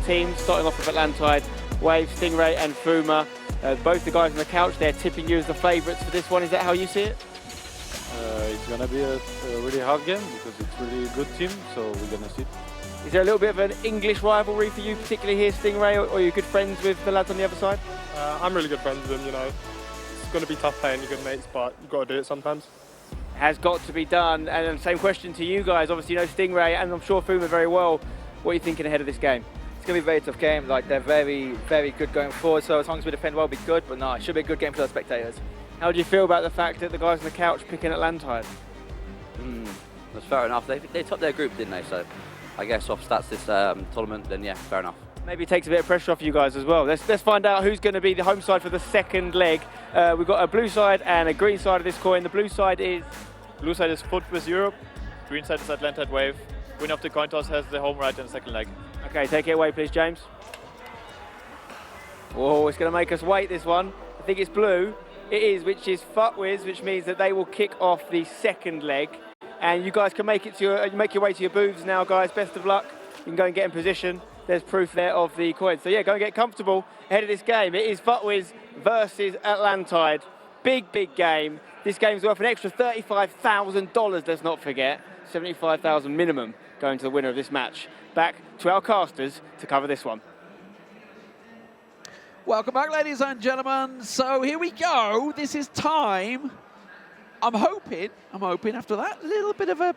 teams, starting off with Atlantide, Wave, Stingray and Fuma. Both the guys on the couch, they're tipping you as the favourites for this one. Is that how you see it? It's going to be a really hard game because it's really a good team, so we're going to see. Is there a little bit of an English rivalry for you, particularly here, Stingray, or are you good friends with the lads on the other side? I'm really good friends with them, you know. It's going to be tough playing your good mates, but you've got to do it sometimes. Has got to be done. And same question to you guys. Obviously, you know Stingray and I'm sure Fuma very well. What are you thinking ahead of this game? It's going to be a very tough game. Like, they're very, very good going forward, so as long as we defend well, it'll be good. But no, it should be a good game for the spectators. How do you feel about the fact that the guys on the couch picking Atlantide? That's fair enough. They topped their group, didn't they? So I guess off stats this tournament, then yeah, fair enough. Maybe it takes a bit of pressure off you guys as well. Let's find out who's going to be the home side for the second leg. We've got a blue side and a green side of this coin. The blue side is FUTWIZ Europe. Green side is Atlantide Wave. Winner of the coin toss has the home right in the second leg. Okay, take it away, please, James. Whoa, it's going to make us wait, this one. I think it's blue. It is, which is FUTWIZ, which means that they will kick off the second leg. And you guys can make your way to your booths now, guys. Best of luck. You can go and get in position. There's proof there of the coin. So yeah, go and get comfortable ahead of this game. It is FUTWIZ versus Atlantide. Big, big game. This game's worth an extra $35,000, let's not forget. $75,000 minimum going to the winner of this match. Back to our casters to cover this one. Welcome back, ladies and gentlemen. So here we go. This is time. I'm hoping after that a little bit of a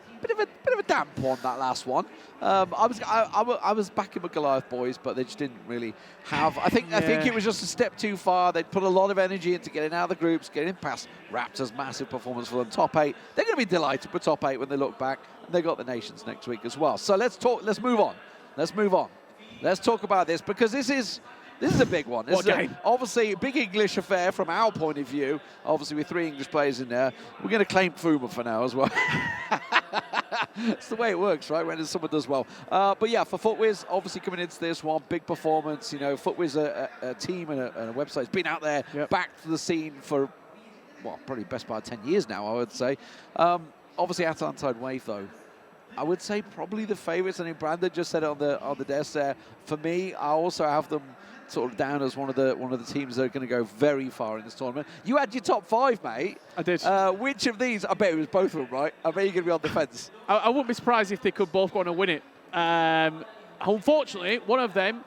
damp on that last one. I was backing the Goliath boys, but they just didn't really have. I think it was just a step too far. They'd put a lot of energy into getting out of the groups, getting past Raptors. Massive performance for them. Top 8. They're going to be delighted with top 8 when they look back. And they got the Nations next week as well. So let's move on. Let's talk about this because this is a big one. This is obviously a big English affair from our point of view. Obviously, with 3 English players in there. We're going to claim Fuma for now as well. It's the way it works, right, when someone does well. But yeah, for FUTWIZ, obviously coming into this one, big performance. You know, FUTWIZ, a team and a website, has been out there, back to the scene for, well, probably best part of 10 years now, I would say. Obviously, Atlantide Wave, though. I would say probably the favourites. I think Brandon just said it on the desk there. For me, I also have them sort of down as one of the teams that are going to go very far in this tournament. You had your top 5, mate. I did. Which of these? I bet it was both of them, right? I bet you're going to be on the fence. I wouldn't be surprised if they could both go on and win it. Unfortunately, one of them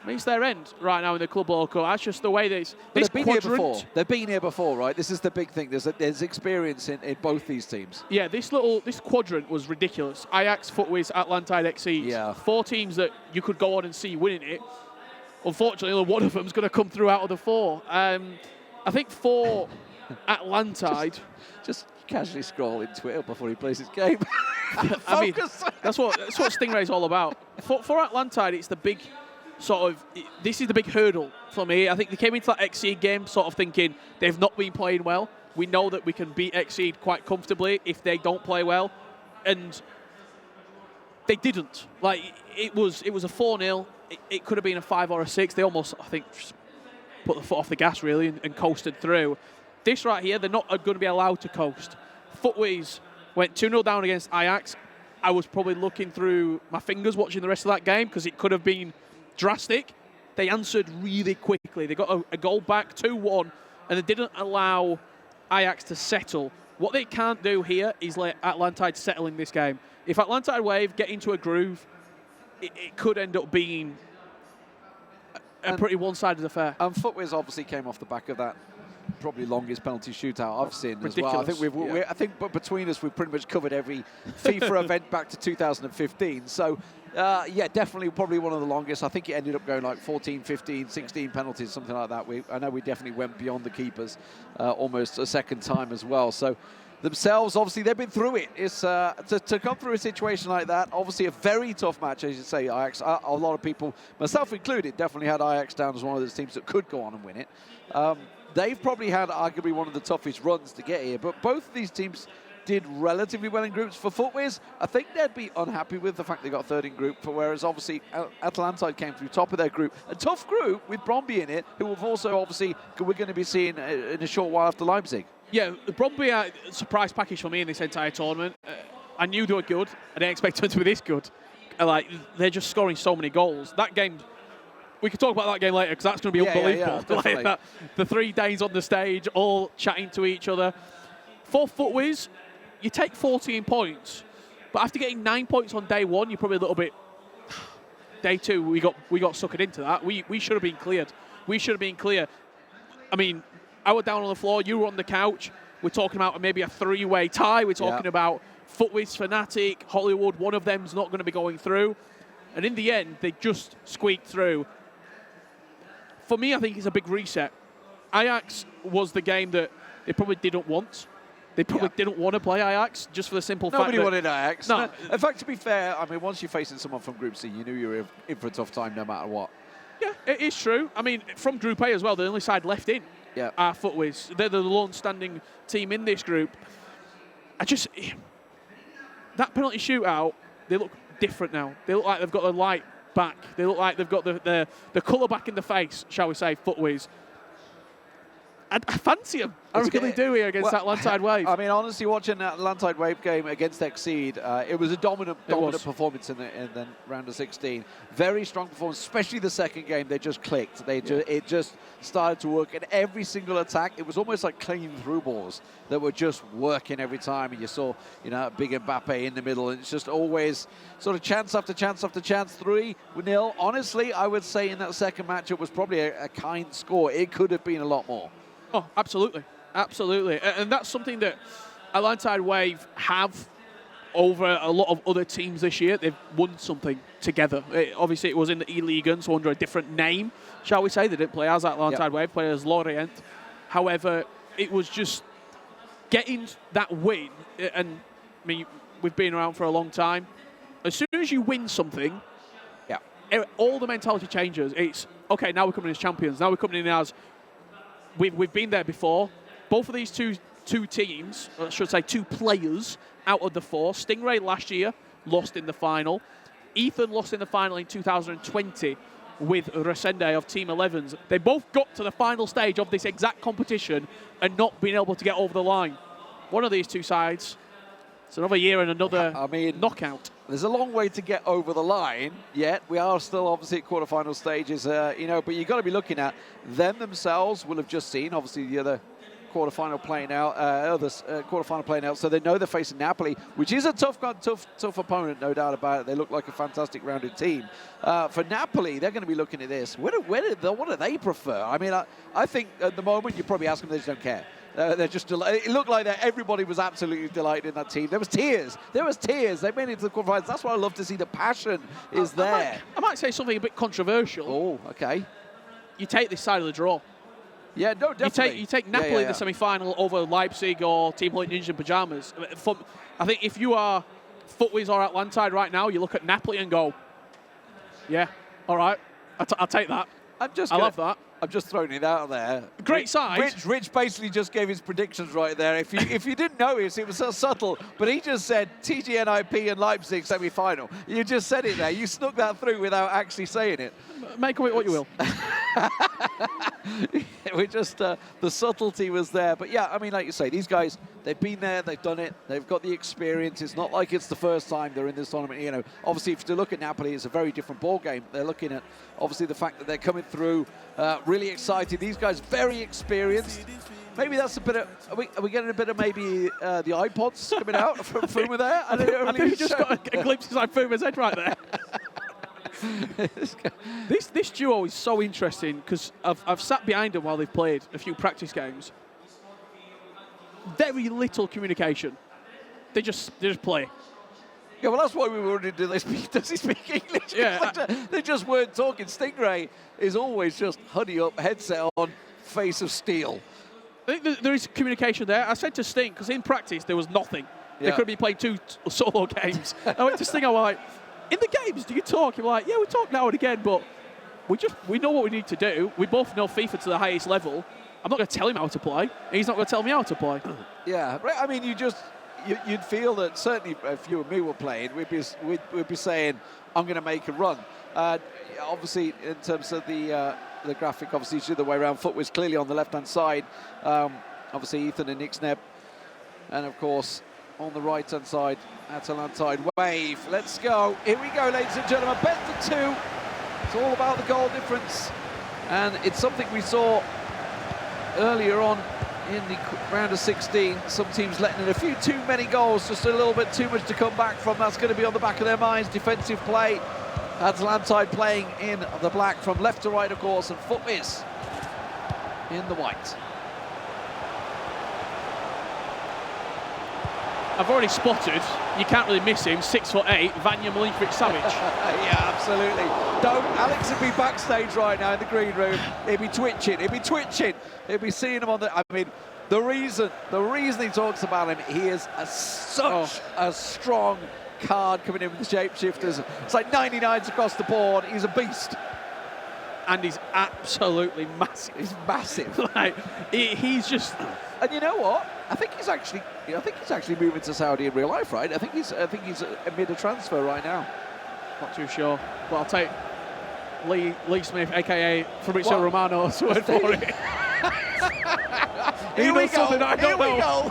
meets their end right now in the Club World Cup. That's just the way this they've been quadrant. Here before. They've been here before, right? This is the big thing. There's experience in both these teams. Yeah, this quadrant was ridiculous. Ajax, FUTWIZ, Atlantide, Exceeds. Yeah. 4 teams that you could go on and see winning it. Unfortunately, one of them is going to come through out of the 4. I think for Atlantide, just casually scroll in Twitter before he plays his game. I mean, that's what Stingray's all about. For Atlantide, it's the big this is the big hurdle for me. I think they came into that Exceed game sort of thinking they've not been playing well. We know that we can beat Exceed quite comfortably if they don't play well, and they didn't. Like it was a 4-0. It could have been a 5 or a 6. They almost, I think, just put the foot off the gas, really, and coasted through. This right here, they're not going to be allowed to coast. FUTWIZ went 2-0 down against Ajax. I was probably looking through my fingers watching the rest of that game because it could have been drastic. They answered really quickly. They got a goal back, 2-1, and they didn't allow Ajax to settle. What they can't do here is let Atlantide settle in this game. If Atlantide Wave get into a groove, it could end up being a pretty one-sided affair. And FUTWIZ obviously came off the back of that probably longest penalty shootout I've seen Ridiculous. as well. I think between us we've pretty much covered every FIFA event back to 2015. So yeah, definitely probably one of the longest. I think it ended up going like 14, 15, 16 penalties, something like that. I know we definitely went beyond the keepers almost a second time as well. So themselves, obviously, they've been through it. It's to come through a situation like that, obviously a very tough match, as you say, Ajax. A lot of people, myself included, definitely had Ajax down as one of those teams that could go on and win it. They've probably had arguably one of the toughest runs to get here, but both of these teams did relatively well in groups. For FUTWIZ, I think they'd be unhappy with the fact they got third in group, whereas obviously Atlantide came through top of their group. A tough group with Bromby in it, who we've also obviously we're going to be seeing in a short while after Leipzig. Yeah, Bromby are a surprise package for me in this entire tournament. I knew they were good. I didn't expect them to be this good. Like, they're just scoring so many goals. That game we could talk about that game later because that's going to be unbelievable. Like that, the 3 days on the stage, all chatting to each other. For FUTWIZ, you take 14 points, but after getting 9 points on day 1, you're probably a little bit. Day 2, we got suckered into that. We should have been cleared. We should have been clear. I mean, I was down on the floor. You were on the couch. We're talking about maybe a 3-way tie. We're talking about FUTWIZ, Fnatic, Hollywood. One of them's not going to be going through. And in the end, they just squeaked through. For me, I think it's a big reset. Ajax was the game that they probably didn't want. They probably didn't want to play Ajax, just for the simple fact that... Nobody wanted Ajax. No. In fact, to be fair, I mean, once you're facing someone from Group C, you knew you were in for a tough time no matter what. Yeah, it is true. I mean, from Group A as well, the only side left in are FUTWIZ. They're the lone standing team in this group. That penalty shootout, they look different now. They look like they've got the light back. They look like they've got the colour back in the face, shall we say, FUTWIZ. I fancy them. I really do here against Atlantide Wave. I mean, honestly, watching that Atlantide Wave game against Exceed, it was a dominant performance in the round of 16. Very strong performance, especially the second game. They just clicked. It just started to work. And every single attack, it was almost like clean through balls that were just working every time. And you saw, big Mbappe in the middle. And it's just always sort of chance after chance after chance. 3-0. Honestly, I would say in that second match, it was probably a kind score. It could have been a lot more. Oh, absolutely. Absolutely. And that's something that Atlantide Wave have over a lot of other teams this year. They've won something together. Obviously, it was in the E-League, so under a different name, shall we say. They didn't play as Atlantide Wave, played as Lorient. However, it was just getting that win. And, I mean, we've been around for a long time. As soon as you win something, all the mentality changes. It's, okay, now we're coming as champions. Now we're coming in as... We've been there before. Both of these two teams, I should say 2 players out of the 4. Stingray last year lost in the final. Ethan lost in the final in 2020 with Resende of Team 11s. They both got to the final stage of this exact competition and not been able to get over the line. One of these 2 sides, it's another year and another knockout. There's a long way to get over the line yet. We are still obviously at quarterfinal stages, but you've got to be looking at them themselves. Will have just seen obviously the other quarterfinal playing out, so they know they're facing Napoli, which is a tough opponent, no doubt about it. They look like a fantastic rounded team. For Napoli, they're going to be looking at this. What do they prefer? I mean, I think at the moment you probably ask them, they just don't care. They're just it looked like that everybody was absolutely delighted in that team. There was tears. They made it to the quarterfinals. That's what I love to see. The passion is there. I might say something a bit controversial. Oh, okay. You take this side of the draw. Yeah, no, definitely. You take Napoli in the semi-final over Leipzig or Team Hoyt Ninja Pyjamas. I think if you are FUTWIZ or Atlantide right now, you look at Napoli and go, yeah, all right, I'll take that. I love that. I'm just throwing it out there. Great side. Rich basically just gave his predictions right there. If you didn't notice, it was so subtle, but he just said TGNIP and Leipzig semi-final. You just said it there. You snuck that through without actually saying it. Make of it what you will. We just the subtlety was there, but yeah, I mean, like you say, these guys, they've been there, they've done it, they've got the experience. It's not like it's the first time they're in this tournament. Obviously, if you look at Napoli, it's a very different ball game. They're looking at obviously the fact that they're coming through, really excited. These guys very experienced. Maybe that's a bit of. Are we getting a bit of maybe the iPods coming out from Fuma there? I think you just got a glimpse inside Fuma's head right there. This duo is so interesting because I've sat behind them while they've played a few practice games. Very little communication. They just play. Yeah, well, that's why we were wondering, does he speak English? Yeah. They just weren't talking. Stingray is always just hoodie up, headset on, face of steel. I think there is communication there. I said to Sting, because in practice there was nothing. They could be playing 2 solo games. I went to Sting, I was like, in the games, do you talk? You're like, yeah, we talk now and again, but we know what we need to do. We both know FIFA to the highest level. I'm not going to tell him how to play, and he's not going to tell me how to play. Yeah, right. I mean, you'd feel that certainly if you and me were playing, we'd be saying, I'm going to make a run. Obviously, in terms of the graphic, obviously it's the other way around. FUTWIZ clearly on the left-hand side. Obviously, Ethan and Nixneb, and of course, on the right-hand side, Atalantide Wave. Let's go. Here we go, ladies and gentlemen. Best of 2. It's all about the goal difference. And it's something we saw earlier on in the round of 16. Some teams letting in a few too many goals, just a little bit too much to come back from. That's going to be on the back of their minds. Defensive play. Atlantide playing in the black from left to right, of course, and FUTWIZ in the white. I've already spotted, you can't really miss him, 6'8", Vanya Milinkovic-Savic. Yeah, absolutely. Don't. Alex would be backstage right now in the green room. He'd be twitching. He'd be twitching. He'd be seeing him on the. I mean, the reason he talks about him, he is such a strong card coming in with the shapeshifters. It's like 99s across the board. He's a beast. And he's absolutely massive. He's massive. Like, he's just. And you know what? I think he's actually moving to Saudi in real life, right? I think he's amid a transfer right now. Not too sure, but I'll take Lee Smith, aka Fabrizio Romano's word for it. Here we go. I don't know.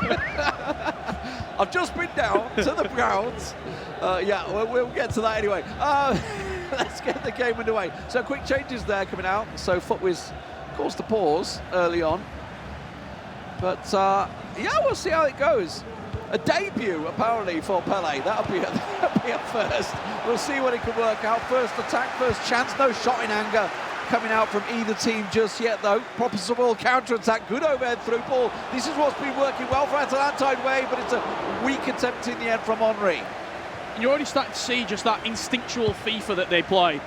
I've just been down to the grounds. Yeah, we'll get to that anyway. Let's get the game underway. So quick changes there coming out. So FUTWIZ caused a pause early on. But yeah, we'll see how it goes. A debut, apparently, for Pele. That'll be a first. We'll see what it can work out. First attack, first chance. No shot in anger coming out from either team just yet, though. Proper Seville counter-attack. Good overhead through ball. This is what's been working well for Atlantide Wave, but it's a weak attempt in the end from Henry. And you're already starting to see just that instinctual FIFA that they play.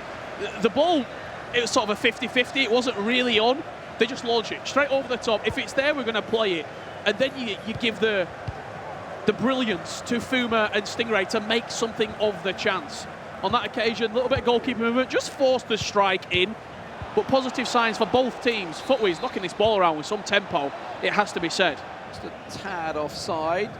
The ball, it was sort of a 50-50. It wasn't really on. They just launch it straight over the top. If it's there, we're going to play it. And then you give the brilliance to Fuma and Stingray to make something of the chance. On that occasion, a little bit of goalkeeper movement, just forced the strike in. But positive signs for both teams. FUTWIZ knocking this ball around with some tempo, it has to be said. Just a tad offside.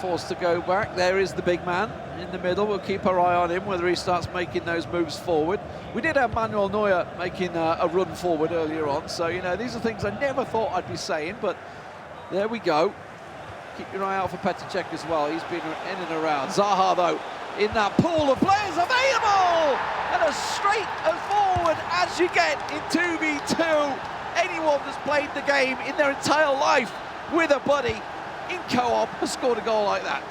Forced to go back. There is the big man in the middle. We'll keep our eye on him, whether he starts making those moves forward. We did have Manuel Neuer making a run forward earlier on, so, you know, these are things I never thought I'd be saying, but there we go. Keep your eye out for Petr Cech as well. He's been in and around. Zaha, though, in that pool of players available! And as straight as forward as you get in 2v2. Anyone that's played the game in their entire life with a buddy in co-op has scored a goal like that.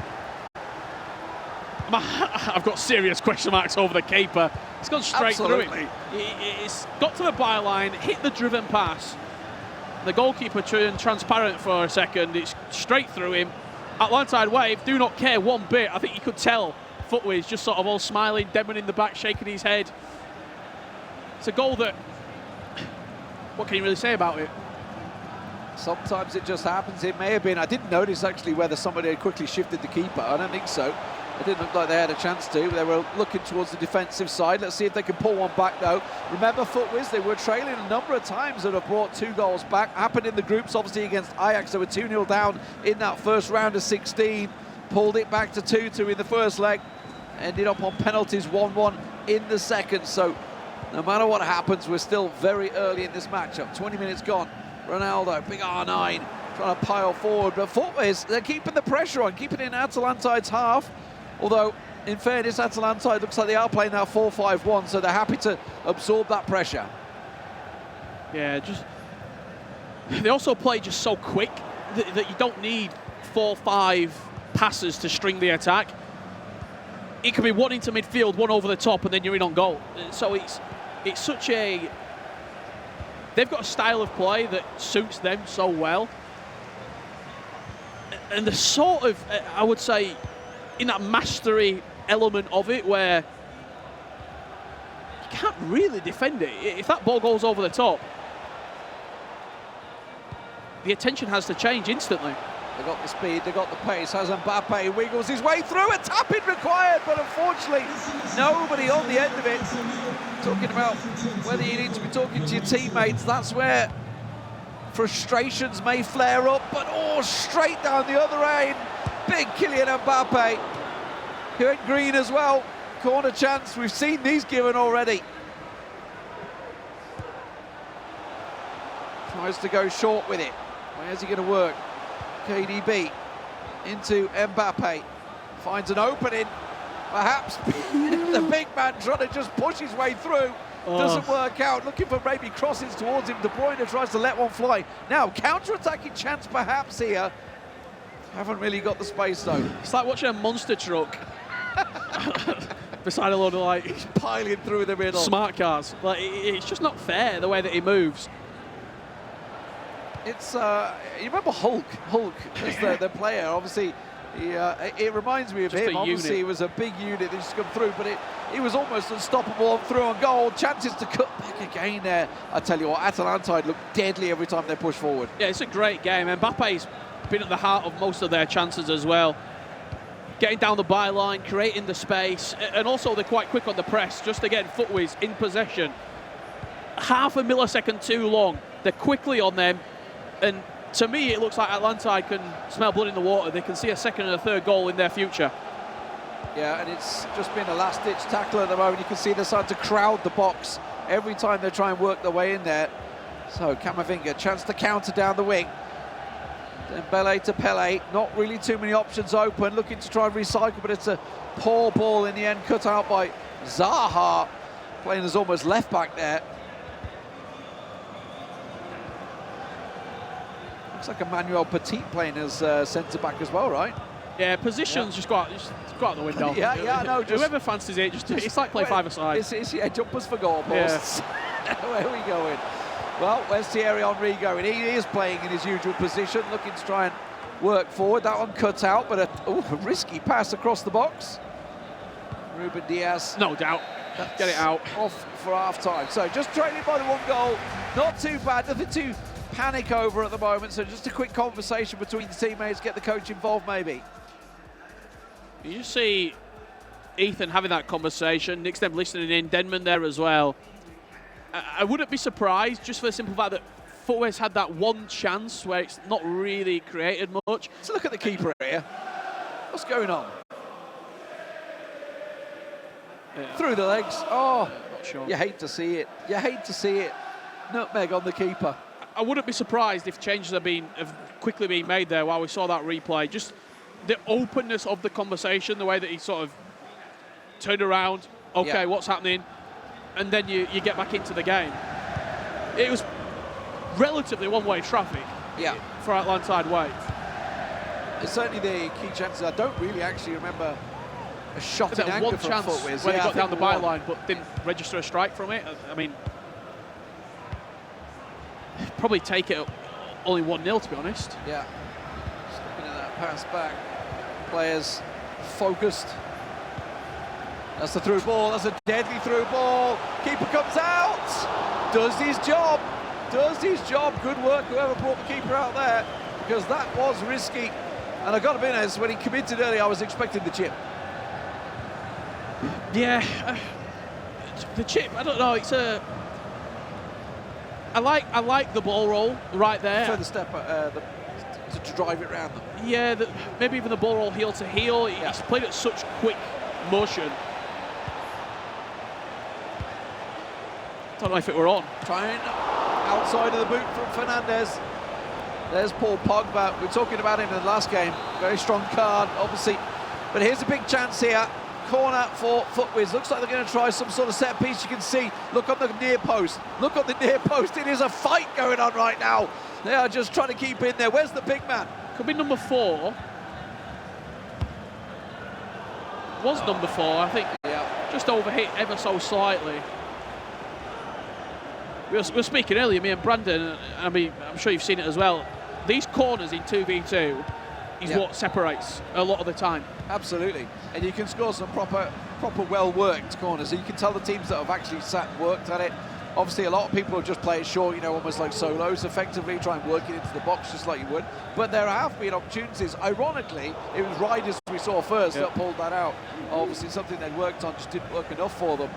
I've got serious question marks over the keeper. It's gone straight through him. It's got to the byline, hit the driven pass. The goalkeeper turned transparent for a second. It's straight through him. Atlantide Wave do not care one bit. I think you could tell FUTWIZ just sort of all smiling, Demon in the back shaking his head. It's a goal that, what can you really say about it? Sometimes it just happens. It may have been, I didn't notice actually whether somebody had quickly shifted the keeper. I don't think so. It didn't look like they had a chance to. They were looking towards the defensive side. Let's see if they can pull one back, though. Remember, FUTWIZ, they were trailing a number of times and have brought 2 goals back. Happened in the groups, obviously, against Ajax. They were 2-0 down in that first round of 16. Pulled it back to 2-2 in the first leg. Ended up on penalties, 1-1 in the second. So no matter what happens, we're still very early in this matchup. 20 minutes gone. Ronaldo, big R9, trying to pile forward. But FUTWIZ, they're keeping the pressure on, keeping it in Atalantide's half. Although, in fairness, Atalantide looks like they are playing that 4-5-1, so they're happy to absorb that pressure. Yeah, just they also play just so quick that you don't need 4-5 passes to string the attack. It can be one into midfield, one over the top, and then you're in on goal. So it's such a... They've got a style of play that suits them so well. And the sort of, I would say, in that mastery element of it where you can't really defend it. If that ball goes over the top, the attention has to change instantly. They got the speed, they got the pace. As Mbappe wiggles his way through, a tap-in required, but unfortunately, nobody on the end of it. Talking about whether you need to be talking to your teammates, that's where frustrations may flare up, but straight down the other end. Big Kylian Mbappe. He went green as well. Corner chance, we've seen these given already. Tries to go short with it. Where's he going to work? KDB into Mbappe. Finds an opening. Perhaps the big man trying to just push his way through. Doesn't work out. Looking for maybe crosses towards him. De Bruyne tries to let one fly. Now, counter-attacking chance perhaps here. Haven't really got the space though. It's like watching a monster truck beside a load of like piling through the middle. Smart cars. Like it's just not fair the way that he moves. It's you remember Hulk as the player. Obviously, it reminds me of just him. Obviously, he was a big unit that just come through, but he was almost unstoppable on through on goal. Chances to cut back again there. I tell you what, Atalantide look deadly every time they push forward. Yeah, it's a great game. Mbappe's been at the heart of most of their chances as well. Getting down the byline, creating the space, and also they're quite quick on the press. Just again, FUTWIZ in possession. Half a millisecond too long. They're quickly on them, and to me, it looks like Atlantide can smell blood in the water. They can see a second and a third goal in their future. Yeah, and it's just been a last-ditch tackle at the moment. You can see they're starting to crowd the box every time they try and work their way in there. So Camavinga, chance to counter down the wing. Dembele to Pele, not really too many options open, looking to try and recycle, but it's a poor ball in the end, cut out by Zaha, playing as almost left back there. Looks like Emmanuel Petit playing as centre back as well, right? Yeah, positions just go out the window. yeah, no, just whoever fancies it, it's like play five-a-side. It's jumpers for goalposts. Yeah. Where are we going? Well, where's Thierry Henry going? He is playing in his usual position, looking to try and work forward. That one cut out, but a risky pass across the box. Ruben Diaz. No doubt. Get it out. Off for half-time. So just trailing by the one goal. Not too bad, nothing to panic over at the moment. So just a quick conversation between the teammates, get the coach involved maybe. You see Ethan having that conversation, Nick's them listening in, Denman there as well. I wouldn't be surprised, just for the simple fact that FUTWIZ had that one chance where it's not really created much. Let's look at the keeper here. What's going on? Yeah. Through the legs. Oh, not sure. You hate to see it. You hate to see it. Nutmeg on the keeper. I wouldn't be surprised if changes have quickly been made there while we saw that replay. Just the openness of the conversation, the way that he sort of turned around. Okay, what's happening? And then you get back into the game. It was relatively one-way traffic for Atlantide Wave. It's certainly the key chances. I don't really actually remember a shot in anger from FUTWIZ. Where they got down the byline but didn't register a strike from it. I mean, probably take it only 1-0 to be honest. Yeah. Just looking at that pass back. Players focused. That's the through ball, that's a deadly through ball. Keeper comes out, does his job. Good work, whoever brought the keeper out there, because that was risky. And I got to be honest, when he committed early, I was expecting the chip. Yeah, the chip, I don't know, it's a... I like the ball roll right there. Further step to drive it round them. Yeah, maybe even the ball roll heel to heel. He's played at such quick motion. Don't know if it were on. Trying outside of the boot from Fernandez. There's Paul Pogba. We're talking about him in the last game. Very strong card, obviously. But here's a big chance here. Corner for FUTWIZ. Looks like they're going to try some sort of set piece. You can see, look on the near post. Look on the near post. It is a fight going on right now. They are just trying to keep in there. Where's the big man? Could be number 4. Was number 4, I think. Yeah. Just overhit ever so slightly. We were speaking earlier, me and Brandon, I mean, I'm sure you've seen it as well. These corners in 2v2 is what separates a lot of the time. Absolutely. And you can score some proper well-worked corners. And you can tell the teams that have actually sat and worked at it. Obviously, a lot of people just play it short, you know, almost like solos, effectively, try and work it into the box just like you would. But there have been opportunities. Ironically, it was Riders we saw first that pulled that out. Obviously, something they'd worked on just didn't work enough for them.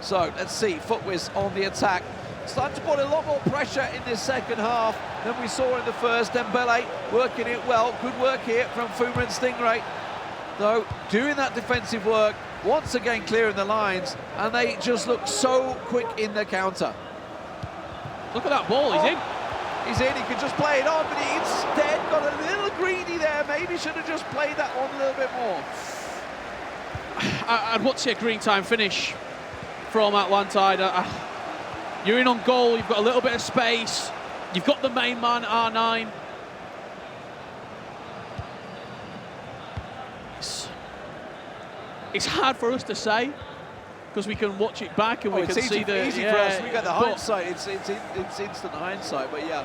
So, let's see, FUTWIZ on the attack. Starting to put a lot more pressure in this second half than we saw in the first. Dembele working it well. Good work here from Fuma and Stingray. Though, doing that defensive work, once again clearing the lines, and they just look so quick in the counter. Look at that ball, he's in. He's in, he could just play it on, but he instead got a little greedy there. Maybe should have just played that one a little bit more. I'd want to see a green time finish from Atlantide. You're in on goal, you've got a little bit of space, you've got the main man, R9. It's hard for us to say because we can watch it back and we can see the easy for us. We got the hindsight. It's instant hindsight. But yeah,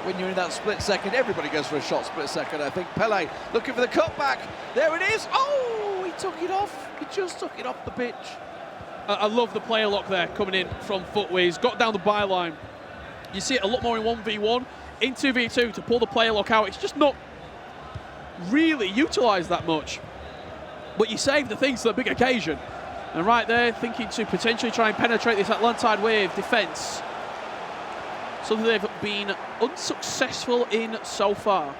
when you're in that split second, everybody goes for a shot split second. I think Pele looking for the cutback. There it is. Oh, he took it off. He just took it off the pitch. I love the player lock there coming in from FUTWIZ. Got down the byline. You see it a lot more in 1v1. In 2v2 to pull the player lock out. It's just not really utilised that much. But you save the things for the big occasion. And right there, thinking to potentially try and penetrate this Atlantide wave defence. Something they've been unsuccessful in so far.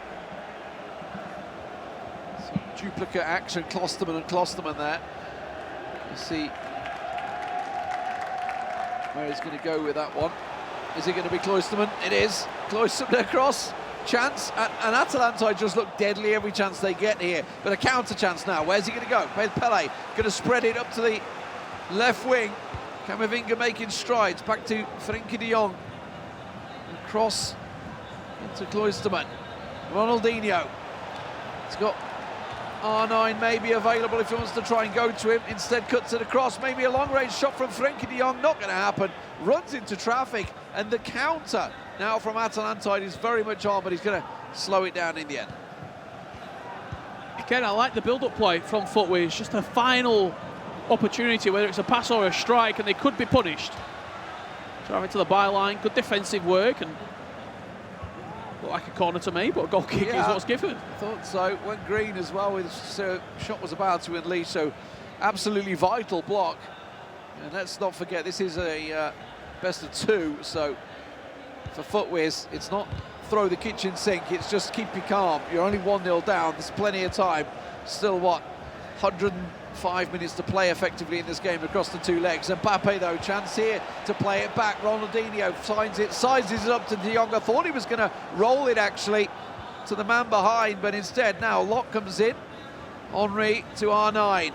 Some duplicate action, Klosterman there. You see where he's going to go with that one. Is it going to be Klosterman? It is. Klosterman across. Chance, and Atalantide just look deadly every chance they get here. But a counter chance now. Where's he going to go? Pele going to spread it up to the left wing. Camavinga making strides. Back to Frenkie de Jong. Cross into Klosterman. Ronaldinho. He's got R9 maybe available if he wants to try and go to him. Instead cuts it across. Maybe a long-range shot from Frenkie de Jong. Not going to happen. Runs into traffic. And the counter now from Atalantide is very much on, but he's going to slow it down in the end. Again, I like the build-up play from FUTWIZ. Just a final opportunity, whether it's a pass or a strike, and they could be punished. Drive it to the byline. Good defensive work, and looked like a corner to me, but a goal kick is what's given. I thought so. Went green as well. His shot was about to unleash, so absolutely vital block. And let's not forget, this is a best of two, so for FUTWIZ, it's not throw the kitchen sink, it's just keep you calm. You're only 1-0 down, there's plenty of time. Still, what, 105 minutes to play effectively in this game across the two legs. And Mbappe, though, chance here to play it back. Ronaldinho finds it, sizes it up to de Jong. I thought he was going to roll it, actually, to the man behind, but instead, now Locke comes in. Henry to R9.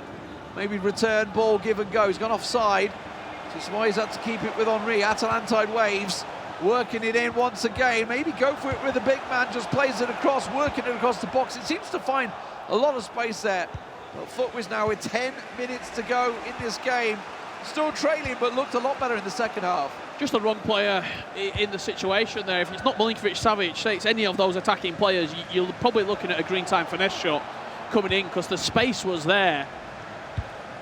Maybe return ball, give and go. He's gone offside, which is why he's had to keep it with Henry. Atalantide waves. Working it in once again, maybe go for it with the big man, just plays it across, working it across the box. It seems to find a lot of space there. But FUTWIZ now with 10 minutes to go in this game. Still trailing, but looked a lot better in the second half. Just the wrong player in the situation there. If it's not Milinkovic-Savic, say it's any of those attacking players, you're probably looking at a green time finesse shot coming in because the space was there.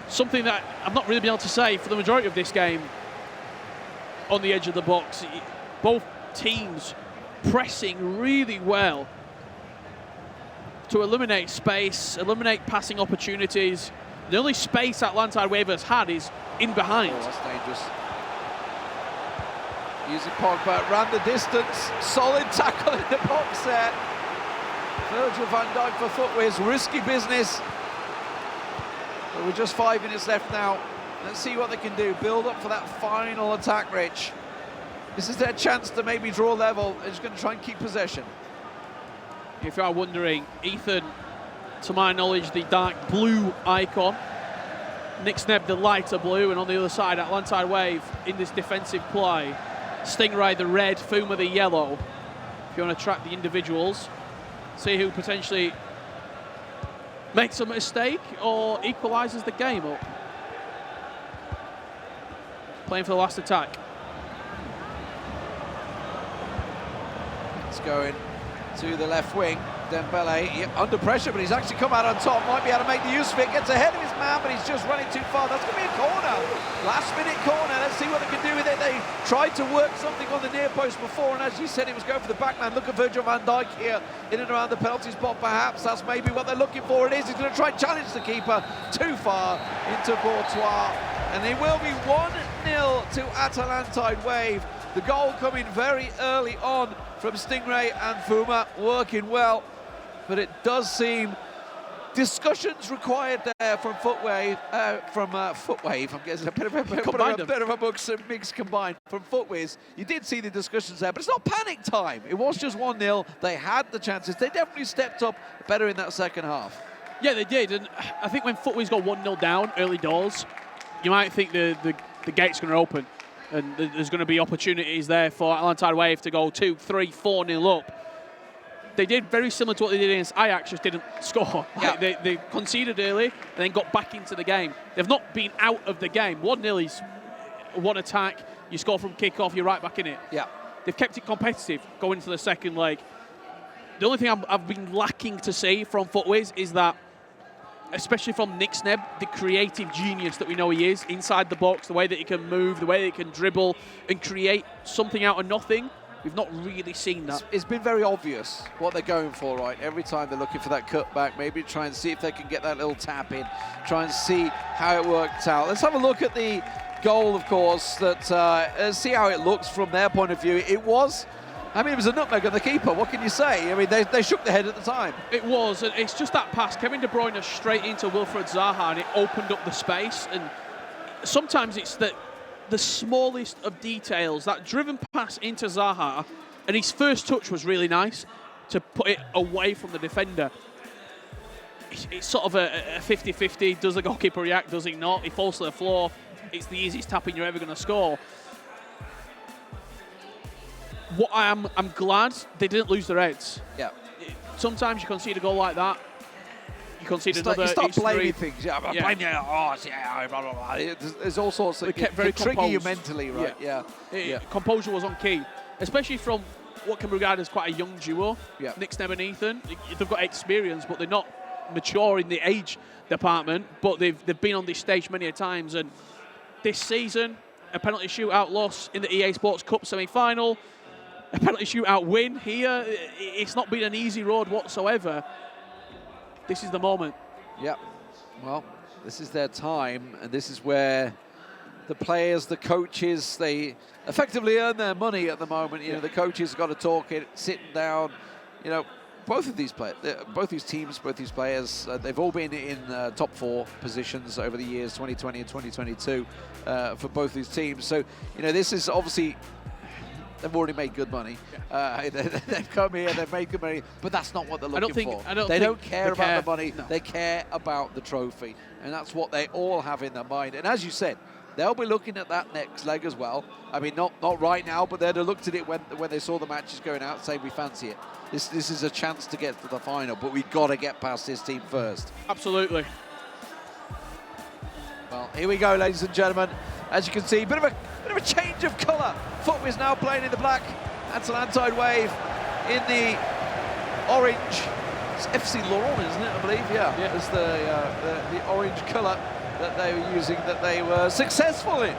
Something that I've not really been able to say for the majority of this game on the edge of the box. Both teams pressing really well to eliminate space, eliminate passing opportunities. The only space Atlantide Wavers had is in behind. Oh, that's dangerous. Using Pogba, ran the distance, solid tackle in the box there. Virgil van Dijk for FUTWIZ, risky business. But with just 5 minutes left now, let's see what they can do. Build up for that final attack, Rich. This is their chance to maybe draw level. They're just going to try and keep possession. If you are wondering, Ethan, to my knowledge, the dark blue icon. Nick Sneb, the lighter blue, and on the other side, Atlantide Wave in this defensive play. Stingray, the red, Fuma, the yellow. If you want to track the individuals, see who potentially makes a mistake or equalises the game up. Playing for the last attack. It's going to the left wing. Dembele under pressure, but he's actually come out on top. Might be able to make the use of it. Gets ahead of his man, but he's just running too far. That's going to be a corner. Last minute corner. Let's see what they can do with it. They tried to work something on the near post before, and as you said, it was going for the back man. Look at Virgil van Dijk here in and around the penalty spot. Perhaps that's maybe what they're looking for. It is. He's going to try and challenge the keeper too far into Courtois, and it will be 1-0 to Atalantide Wave. The goal coming very early on from Stingray and Fuma, working well. But it does seem discussions required there from FUTWIZ. I'm getting a bit of a mix combined from FUTWIZ. You did see the discussions there, but it's not panic time. It was just 1-0. They had the chances. They definitely stepped up better in that second half. Yeah, they did, and I think when FUTWIZ got 1-0 down early doors, you might think the gate's going to open, and there's going to be opportunities there for Atlantide Wave to go 2, 3, 4-0 up. They did very similar to what they did against Ajax, just didn't score. Yeah. They conceded early and then got back into the game. They've not been out of the game. 1-0 is one attack, you score from kick-off, you're right back in it. Yeah. They've kept it competitive going into the second leg. The only thing I've been lacking to see from FUTWIZ is that, especially from Nick Sneb, the creative genius that we know he is, inside the box, the way that he can move, the way that he can dribble and create something out of nothing. We've not really seen that. It's been very obvious what they're going for, right? Every time they're looking for that cutback, maybe try and see if they can get that little tap in, try and see how it works out. Let's have a look at the goal, of course, that see how it looks from their point of view. It was a nutmeg on the keeper. What can you say? I mean, they shook their head at the time. It was, and it's just that pass. Kevin De Bruyne straight into Wilfried Zaha, and it opened up the space. And sometimes it's the smallest of details. That driven pass into Zaha, and his first touch was really nice to put it away from the defender. It's sort of a 50-50. Does the goalkeeper react? Does he not? He falls to the floor. It's the easiest tapping you're ever going to score. What I'm glad they didn't lose their heads. Yeah. Sometimes you concede a goal like that. You concede another. You start blaming three. things. Yeah, blame you. Oh, yeah, blah, blah, blah. There's all sorts of. They kept very trigger you composed. mentally, right? Yeah. Composure was on key, especially from what can be regarded as quite a young duo. Yeah. Nick Sneb and Ethan. They've got experience, but they're not mature in the age department. But they've been on this stage many a times, and this season, a penalty shootout loss in the EA Sports Cup semi-final. A penalty shootout win here. It's not been an easy road whatsoever. This is the moment. Yeah. Well, this is their time, and this is where the players, the coaches, they effectively earn their money at the moment. You know, the coaches have got to talk it, sitting down. You know, both of these players, both these teams, both these players, they've all been in top 4 positions over the years, 2020 and 2022, for both these teams. So, you know, this is obviously. They've already made good money. They've come here, they've made good money, but that's not what they're looking for. They don't care about the money, no. They care about the trophy. And that's what they all have in their mind. And as you said, they'll be looking at that next leg as well. I mean, not right now, but they'd have looked at it when they saw the matches going out, saying we fancy it. This is a chance to get to the final, but we've got to get past this team first. Absolutely. Well, here we go, ladies and gentlemen. As you can see, bit of a change of colour. FUTWIZ now playing in the black. Atlantide Wave in the orange. It's FC Laurent, isn't it? I believe, yeah. It's the orange colour that they were using, that they were successful in.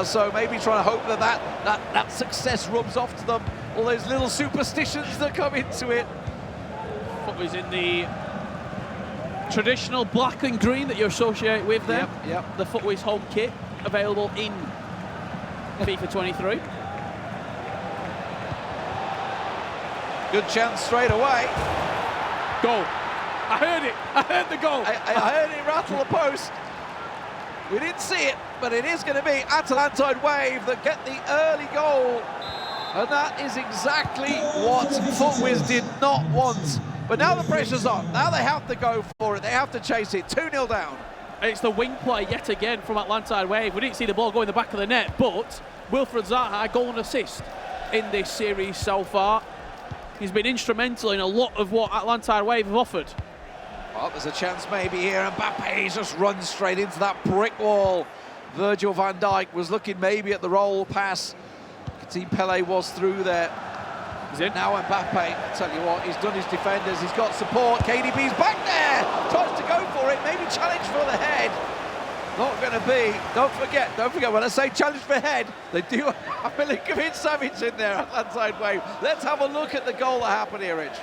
So maybe trying to hope that success rubs off to them. All those little superstitions that come into it. FUTWIZ in the traditional black and green that you associate with them. Yep. The FUTWIZ home kit available in FIFA 23. Good chance straight away. Goal. I heard it. I heard the goal. I heard it rattle the post. We didn't see it, but it is going to be Atlantide Wave that get the early goal. And that is exactly what FUTWIZ did not want. But now the pressure's on. Now they have to go for it. They have to chase it. 2-0 down. It's the wing play yet again from Atlantide Wave. We didn't see the ball go in the back of the net, but Wilfried Zaha, goal and assist in this series so far. He's been instrumental in a lot of what Atlantide Wave have offered. Well, there's a chance maybe here, and Mbappe just runs straight into that brick wall. Virgil van Dijk was looking maybe at the roll pass. Team Pele was through there. Is it? Now Mbappe, I tell you what, he's done his defenders, he's got support. KDB's back there, tries to go for it, maybe challenge for the head. Not going to be. Don't forget, when I say challenge for head, they do have Milinkovic Savic in there, Atlantide Wave. Let's have a look at the goal that happened here, Rich.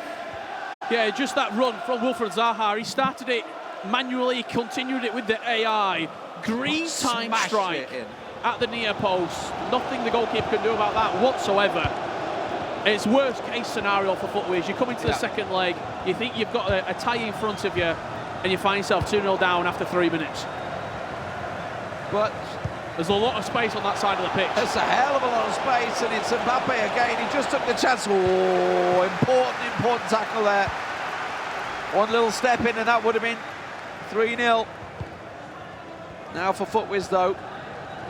Yeah, just that run from Wilfried Zaha. He started it manually, continued it with the AI. Green time strike at the near post. Nothing the goalkeeper can do about that whatsoever. It's worst case scenario for FUTWIZ. You come into the second leg, you think you've got a tie in front of you, and you find yourself 2-0 down after 3 minutes. But there's a lot of space on that side of the pitch. It's a hell of a lot of space, and it's Mbappe again. He just took the chance. Oh, important tackle there. One little step in and that would have been 3-0. Now for FUTWIZ though,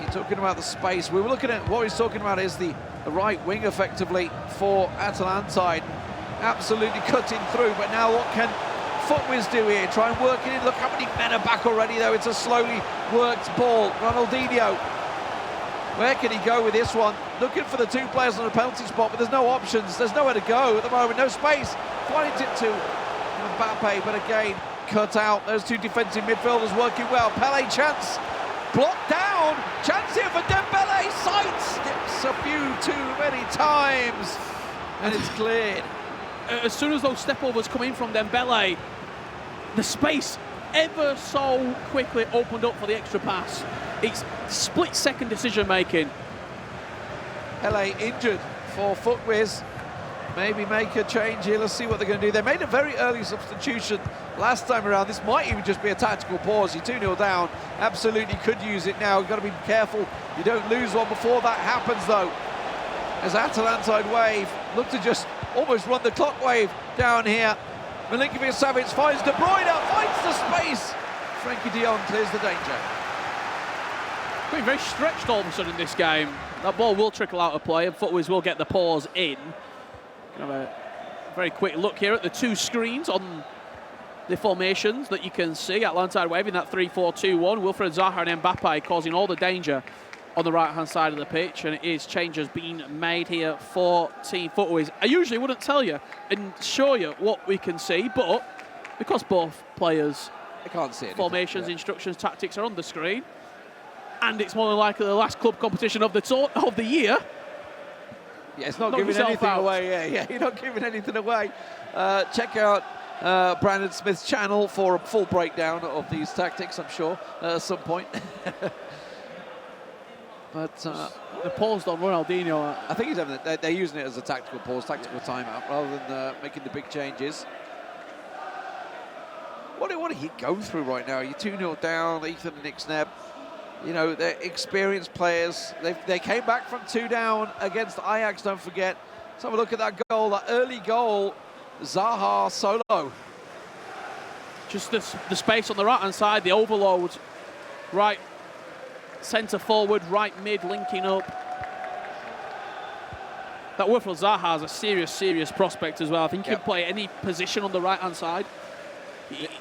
you're talking about the space. We were looking at what he's talking about is the right wing effectively for ATLANTIDE. Absolutely cutting through, but now what can FUTWIZ do here? Try and work it in. Look how many men are back already though. It's a slowly worked ball. Ronaldinho, where can he go with this one? Looking for the two players on the penalty spot, but there's no options. There's nowhere to go at the moment. No space. Finds it to Mbappe, but again, cut out. Those two defensive midfielders working well. Pele chance. Blocked down. Chance here for Dembele. Sidesteps a few too many times. And it's cleared. As soon as those step overs come in from Dembele, the space ever so quickly opened up for the extra pass. It's split-second decision-making. Pele injured for FUTWIZ. Maybe make a change here. Let's see what they're going to do. They made a very early substitution last time around. This might even just be a tactical pause. You're 2-0 down. Absolutely could use it now. You've got to be careful you don't lose one before that happens, though. As ATLANTIDE wave look to just almost run the clock wave down here. Milinkovic-Savic finds De Bruyne, finds the space. Frankie de Jong clears the danger. Being very stretched all of a sudden in this game. That ball will trickle out of play and FUTWIZ will get the pause in. Have a very quick look here at the two screens on the formations that you can see. ATLANTIDE waving that 3-4-2-1. Wilfred Zaha and Mbappe causing all the danger on the right-hand side of the pitch, and it is changes being made here for Team FUTWIZ. I usually wouldn't tell you and show you what we can see, but because both players' I can't see anything. Formations, instructions, tactics are on the screen, and it's more than likely the last club competition of the year. Yeah, it's not giving anything away. Yeah, you're not giving anything away. Check out Brandon Smith's channel for a full breakdown of these tactics, I'm sure, at some point. But the pause on Ronaldinho. I think he's having they're using it as a tactical pause, tactical timeout, rather than making the big changes. What did he go through right now? You're 2-0 down, Ethan and Nick Sneb. You know, they're experienced players. They came back from 2 down against Ajax, don't forget. Let's have a look at that goal, that early goal. Zaha solo. Just the space on the right-hand side, the overload. Right centre forward, right mid, linking up. That Wilfred Zaha is a serious prospect as well. I think he can play any position on the right-hand side.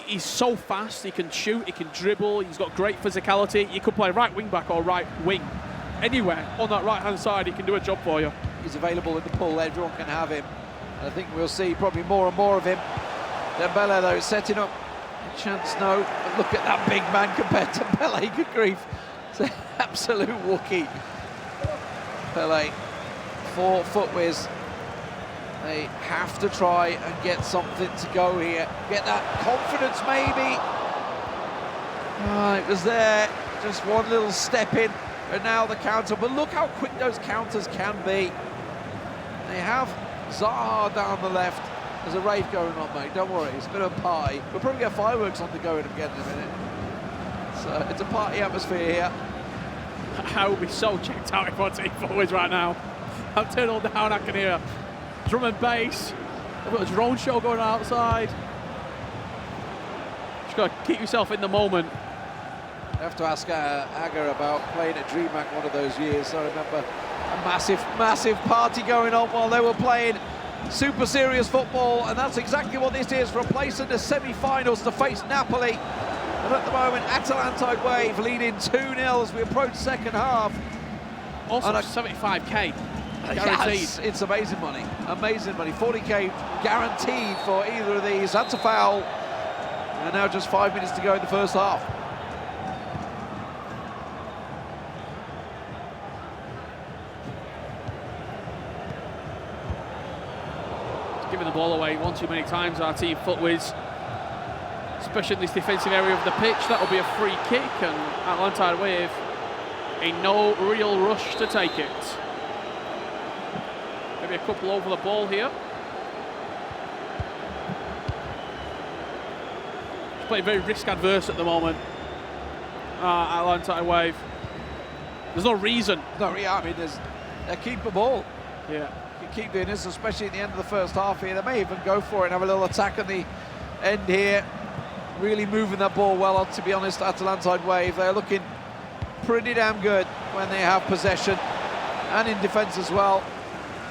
He's so fast, he can shoot, he can dribble, he's got great physicality. You could play right wing back or right wing. Anywhere on that right-hand side, he can do a job for you. He's available in the pool, everyone can have him. I think we'll see probably more and more of him. Dembele, though, setting up a chance, no. But look at that big man compared to Pele, good grief. It's an absolute Wookiee. Pele for FUTWIZ. They have to try and get something to go here. Get that confidence, maybe. It was there. Just one little step in, and now the counter. But look how quick those counters can be. They have Zaha down the left. There's a rave going on, mate. Don't worry, it's a bit of a party. We'll probably get fireworks on the go again in a minute. So it's a party atmosphere here. I will be so checked out if I take FUTWIZ right now. I'm turning all down, I can hear drum and bass. I've got a drone show going on outside. Just got to keep yourself in the moment. I have to ask Aga about playing at DreamHack one of those years. I remember a massive party going on while they were playing super serious football, and that's exactly what this is for a place in the semi-finals to face Napoli. And at the moment, ATLANTIDE Wave leading 2-0 as we approach second half. Also 75k guaranteed. Yes, it's amazing money, 40k guaranteed for either of these. That's a foul. And now just 5 minutes to go in the first half. Giving the ball away one too many times, our team FUTWIZ, especially in this defensive area of the pitch. That'll be a free kick, and ATLANTIDE Wave in no real rush to take it. Maybe a couple over the ball here. Just playing very risk adverse at the moment. ATLANTIDE Wave. There's no reason. I mean, they keep the ball. Yeah. Keep doing this, especially at the end of the first half here. They may even go for it and have a little attack on the end here. Really moving that ball well on, to be honest, Atalantide Wave. They're looking pretty damn good when they have possession and in defence as well.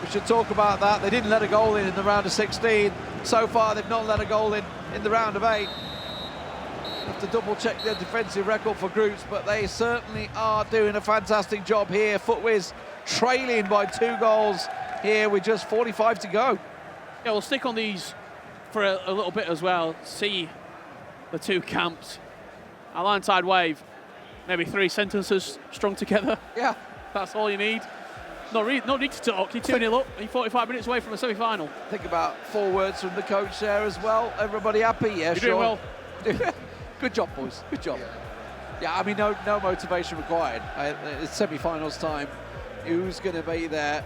We should talk about that. They didn't let a goal in the round of 16. So far, they've not let a goal in the round of 8. Have to double check their defensive record for groups, but they certainly are doing a fantastic job here. FUTWIZ trailing by 2 goals here with just 45 to go. Yeah, we'll stick on these for a little bit as well. See the 2 camps. Atlantide Wave, maybe 3 sentences strung together. Yeah. That's all you need. No need to talk. You're 2-0 up. You're 45 minutes away from a semi-final. Think about 4 words from the coach there as well. Everybody happy? Yeah, You're sure. doing well. Good job, boys. Good job. Yeah, I mean, no motivation required. It's semi-finals time. Who's going to be there?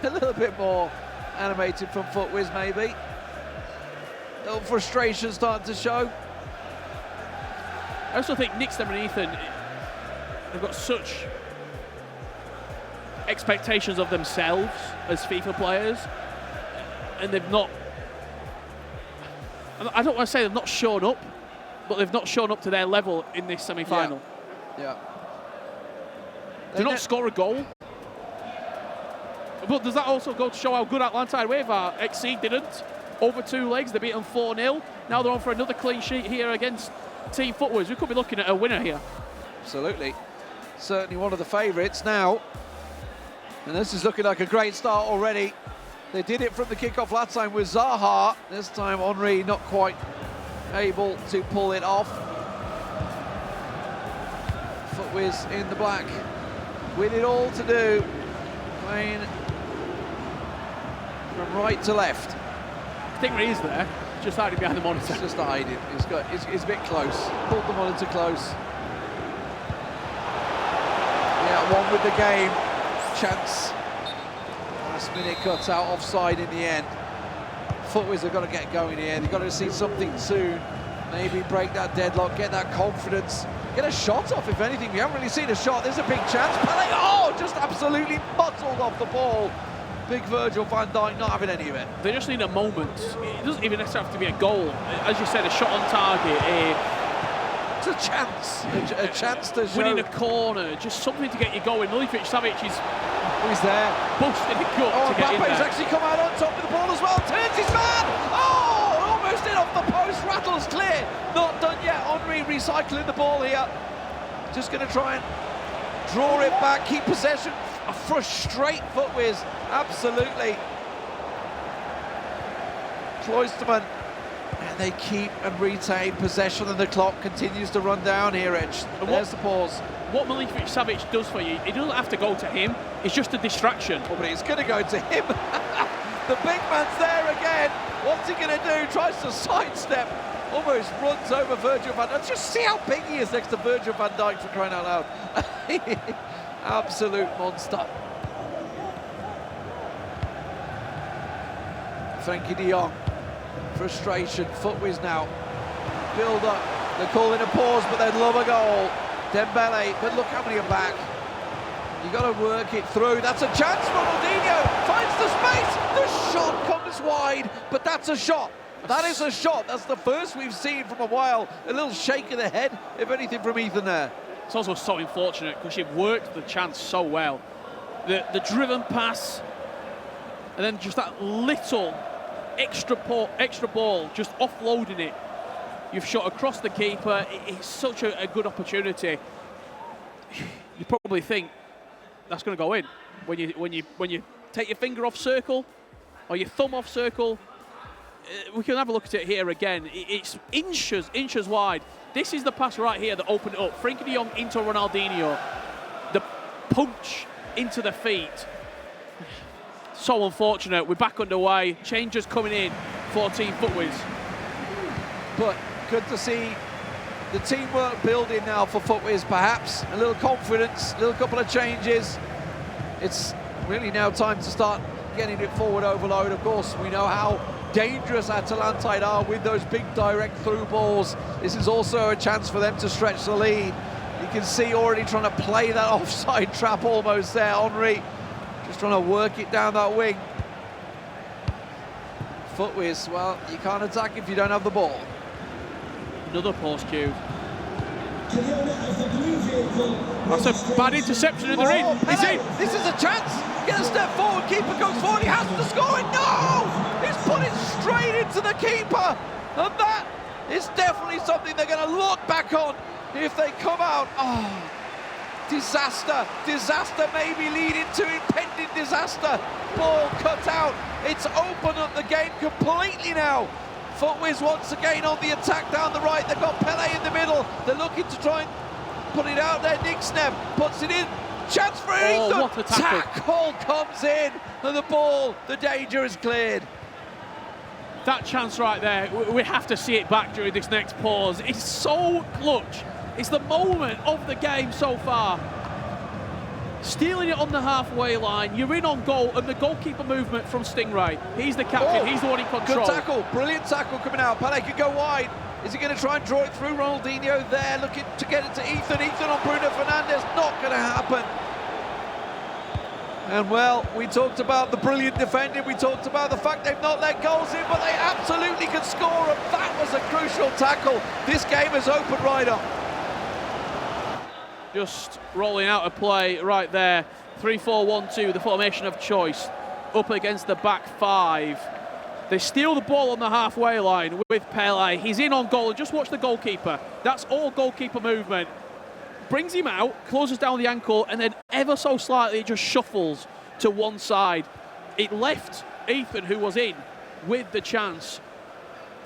A little bit more animated from FUTWIZ, maybe. A little frustration starting to show. I also think Nixon and Ethan, they've got such expectations of themselves as FIFA players, and they've not, I don't want to say they've not shown up, but they've not shown up to their level in this semi-final. Yeah. Do not score a goal. But does that also go to show how good Atlantide Wave are? XC didn't. Over 2 legs, they beat them 4-0. Now they're on for another clean sheet here against Team FUTWIZ. We could be looking at a winner here. Absolutely. Certainly one of the favourites now. And this is looking like a great start already. They did it from the kickoff last time with Zaha. This time Henry not quite able to pull it off. FUTWIZ in the black with it all to do. Playing from right to left. Stingray is there, just hiding behind the monitor. It's just hiding. He's a bit close. Pulled the monitor close. Yeah, one with the game. Chance. Last minute cuts out, offside in the end. FUTWIZ have got to get going here. They've got to see something soon. Maybe break that deadlock, get that confidence, get a shot off, if anything. We haven't really seen a shot. There's a big chance. Pele, oh, just absolutely bottled off the ball. Big Virgil van Dijk not having any of it. They just need a moment. It doesn't even necessarily have to be a goal. As you said, a shot on target, it's a chance. A chance to show. Winning a corner, just something to get you going. Milivojevic Savic is He's there. busting the gut Oh, to get in Mbappe's there. actually come out on top with the ball as well. Turns his man. Oh, almost in off the post. Rattles clear. Not done yet. Henry recycling the ball here. Just going to try and draw it back, keep possession. Frustrate FUTWIZ. Absolutely. Cloisterman. And they keep and retain possession, and the clock continues to run down here, Edge. There's the pause. What Milivojevic Savic does for you, it doesn't have to go to him. It's just a distraction. Oh, but it's going to go to him. The big man's there again. What's he going to do? Tries to sidestep. Almost runs over Virgil van Dijk. Just see how big he is next to Virgil van Dijk, for crying out loud. Absolute monster. Frankie de Jong. Frustration. FUTWIZ now. Build up. They're calling a pause, but they'd love a goal. Dembele, but look how many are back. You got to work it through. That's a chance. Ronaldinho finds the space. The shot comes wide, but that's a shot. That is a shot. That's the first we've seen from a while. A little shake of the head, if anything, from Ethan there. It's also so unfortunate because you've worked the chance so well. The driven pass, and then just that little extra ball, just offloading it. You've shot across the keeper. It's such a good opportunity. You probably think that's going to go in when you take your finger off circle or your thumb off circle. We can have a look at it here again. It's inches wide. This is the pass right here that opened it up. Frankie de Jong into Ronaldinho. The punch into the feet. So unfortunate. We're back underway. Changes coming in for Team FUTWIZ. But good to see the teamwork building now for FUTWIZ, perhaps. A little confidence, a little couple of changes. It's really now time to start getting it forward overload. Of course, we know how dangerous Atalantide are with those big direct through balls. This is also a chance for them to stretch the lead. You can see already trying to play that offside trap almost there. Henry just trying to work it down that wing. FUTWIZ, well, you can't attack if you don't have the ball. Another post cue. That's a bad interception in the ring. He's in. This is a chance. Get a step forward. Keeper goes forward. He has to score it. No! He's put it straight into the keeper. And that is definitely something they're going to look back on if they come out. Oh, disaster. Disaster maybe leading to impending disaster. Ball cut out. It's opened up the game completely now. FUTWIZ once again on the attack down the right. They've got Pele in the middle. They're looking to try and put it out there. Nick Sneb puts it in. Chance for Ethan. What a tackle. Tackle comes in. And the ball, the danger is cleared. That chance right there, we have to see it back during this next pause. It's so clutch. It's the moment of the game so far. Stealing it on the halfway line, you're in on goal, and the goalkeeper movement from Stingray. He's the captain, he's the one in control. Good tackle, brilliant tackle coming out. Pele could go wide. Is he going to try and draw it through? Ronaldinho there, looking to get it to Ethan. Ethan on Bruno Fernandes, not going to happen. And well, we talked about the brilliant defending, we talked about the fact they've not let goals in, but they absolutely can score, and that was a crucial tackle. This game has opened right up. Just rolling out a play right there. 3-4-1-2, the formation of choice, up against the back five. They steal the ball on the halfway line with Pele. He's in on goal, and just watch the goalkeeper. That's all goalkeeper movement. Brings him out, closes down the ankle, and then ever so slightly it just shuffles to one side. It left Ethan, who was in, with the chance,